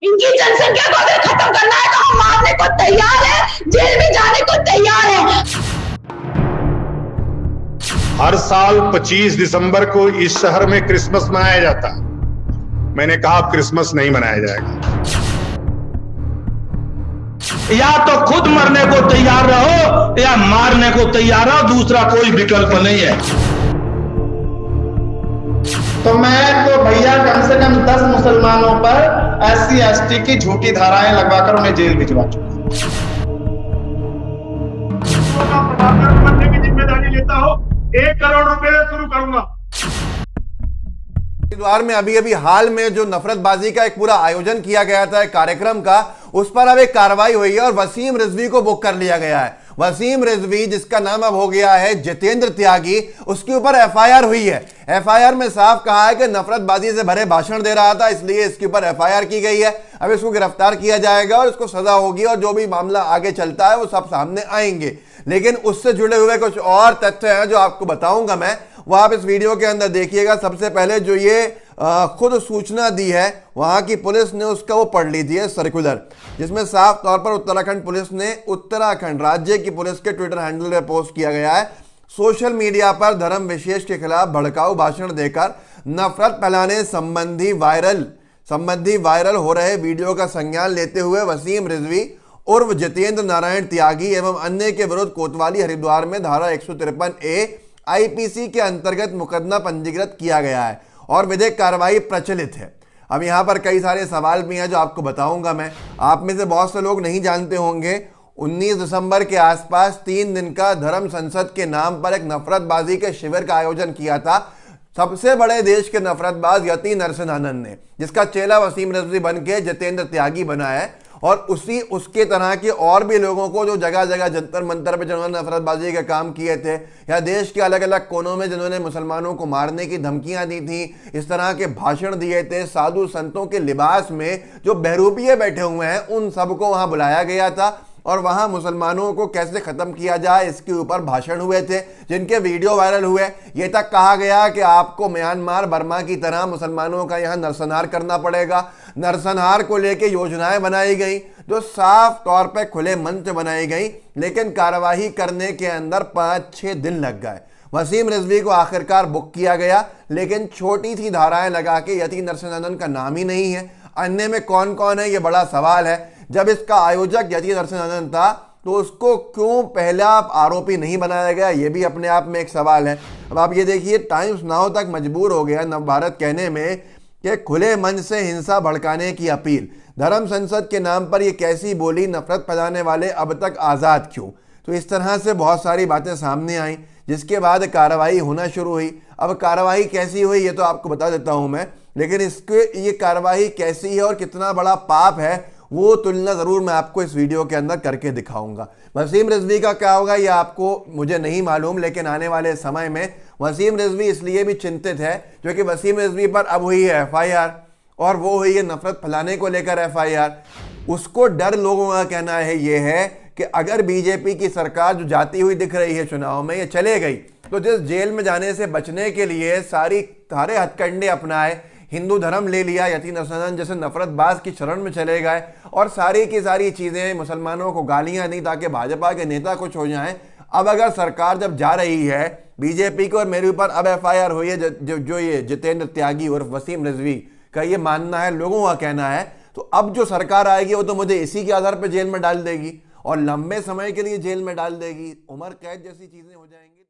इनकी जनसंख्या को अगर खत्म करना है तो हम मारने को तैयार है, जेल में जाने को तैयार है। हर साल 25 दिसंबर को इस शहर में क्रिसमस मनाया जाता है। मैंने कहा क्रिसमस नहीं मनाया जाएगा। या तो खुद मरने को तैयार रहो या मारने को तैयार रहो, दूसरा कोई विकल्प नहीं है। तो मैं तो भैया कम से कम 10 मुसलमानों पर SC/ST की झूठी धाराएं लगवाकर उन्हें जेल भिजवा चुका हूं। बनने की जिम्मेदारी लेता हो, 1 करोड़ रुपए शुरू करूंगा। हरिद्वार में अभी अभी हाल में जो नफरतबाजी का एक पूरा आयोजन किया गया था एक कार्यक्रम का, उस पर अब एक कार्रवाई हुई है और वसीम रिजवी को बुक कर लिया गया है। वसीम रिजवी, जिसका नाम अब हो गया है जितेंद्र त्यागी, उसके ऊपर FIR हुई है। FIR में साफ कहा है कि नफरतबाजी से भरे भाषण दे रहा था, इसलिए इसके ऊपर FIR की गई है। अब इसको गिरफ्तार किया जाएगा और इसको सजा होगी और जो भी मामला आगे चलता है वो सब सामने आएंगे। लेकिन उससे जुड़े हुए कुछ और तथ्य हैं जो आपको बताऊंगा मैं, वो आप इस वीडियो के अंदर देखिएगा। सबसे पहले जो ये खुद सूचना दी है वहां की पुलिस ने, उसका वो पढ़ लीजिए सर्कुलर, जिसमें साफ तौर पर उत्तराखंड पुलिस ने उत्तराखंड राज्य की पुलिस के ट्विटर हैंडल पर पोस्ट किया गया है। सोशल मीडिया पर धर्म विशेष के खिलाफ भड़काऊ भाषण देकर नफरत फैलाने संबंधी वायरल हो रहे वीडियो का संज्ञान लेते हुए वसीम रिजवी उर्फ जितेंद्र नारायण त्यागी एवं अन्य के विरुद्ध कोतवाली हरिद्वार में धारा 153A IPC के अंतर्गत मुकदमा पंजीकृत किया गया है और विधिक कार्रवाई प्रचलित है। अब यहाँ पर कई सारे सवाल भी हैं जो आपको बताऊंगा मैं। आप में से बहुत से लोग नहीं जानते होंगे, 19 दिसंबर के आसपास 3 दिन का धर्म संसद के नाम पर एक नफरतबाजी के शिविर का आयोजन किया था सबसे बड़े देश के नफरतबाज यति नरसिंहानंद ने, जिसका चेला वसीम रिजवी बन के जितेंद्र त्यागी बना है। और उसके तरह के और भी लोगों को जो जगह जगह जंतर मंतर पे जिन्होंने नफरतबाजी के काम किए थे या देश के अलग अलग कोनों में जिन्होंने मुसलमानों को मारने की धमकियां दी थी, इस तरह के भाषण दिए थे, साधु संतों के लिबास में जो बहरूपिये बैठे हुए हैं, उन सबको वहां बुलाया गया था और वहां मुसलमानों को कैसे खत्म किया जाए इसके ऊपर भाषण हुए थे, जिनके वीडियो वायरल हुए। ये तक कहा गया कि आपको म्यांमार बर्मा की तरह मुसलमानों का यहां नरसंहार करना पड़ेगा। नरसंहार को लेकर योजनाएं बनाई गई जो साफ तौर पर खुले मन से बनाई गई, लेकिन कार्यवाही करने के अंदर 5-6 दिन लग गए। वसीम रिजवी को आखिरकार बुक किया गया, लेकिन छोटी सी धाराएं लगा के यति नरसिंहानंद का नाम ही नहीं है। अन्य में कौन कौन है ये बड़ा सवाल है। जब इसका आयोजक यति नरसिंहानंद था तो उसको क्यों पहला आरोपी नहीं बनाया गया, ये भी अपने आप में एक सवाल है। अब आप ये देखिए, टाइम्स नाउ तक मजबूर हो गया नवभारत कहने में कि खुले मन से हिंसा भड़काने की अपील, धर्म संसद के नाम पर ये कैसी बोली, नफरत फैलाने वाले अब तक आज़ाद क्यों। तो इस तरह से बहुत सारी बातें सामने आई, जिसके बाद कार्रवाई होना शुरू हुई। अब कार्रवाई कैसी हुई ये तो आपको बता देता हूं मैं, लेकिन इसके ये कार्रवाई कैसी है और कितना बड़ा पाप है वो तुलना जरूर मैं आपको इस वीडियो के अंदर करके दिखाऊंगा। वसीम रिजवी का क्या होगा ये आपको मुझे नहीं मालूम, लेकिन आने वाले समय में वसीम रिजवी इसलिए भी चिंतित है क्योंकि वसीम रिजवी पर अब हुई है FIR और वो हुई है नफरत फैलाने को लेकर FIR। उसको डर, लोगों का कहना है ये है कि अगर बीजेपी की सरकार जो जाती हुई दिख रही है चुनाव में, ये चले गई तो जिस जेल में जाने से बचने के लिए सारे हथकंडे अपनाए, हिंदू धर्म ले लिया, यति नरसिंहानंद जैसे नफरतबाज की शरण में चले गए और सारी की सारी चीजें, मुसलमानों को गालियां दी ताकि भाजपा के नेता कुछ हो जाएं। अब अगर सरकार जब जा रही है बीजेपी को और मेरे ऊपर अब FIR हुई है जो ये जितेंद्र त्यागी और वसीम रिजवी का ये मानना है, लोगों का कहना है, तो अब जो सरकार आएगी वो तो मुझे इसी के आधार पर जेल में डाल देगी और लंबे समय के लिए जेल में डाल देगी, उम्र कैद जैसी चीजें हो जाएंगी।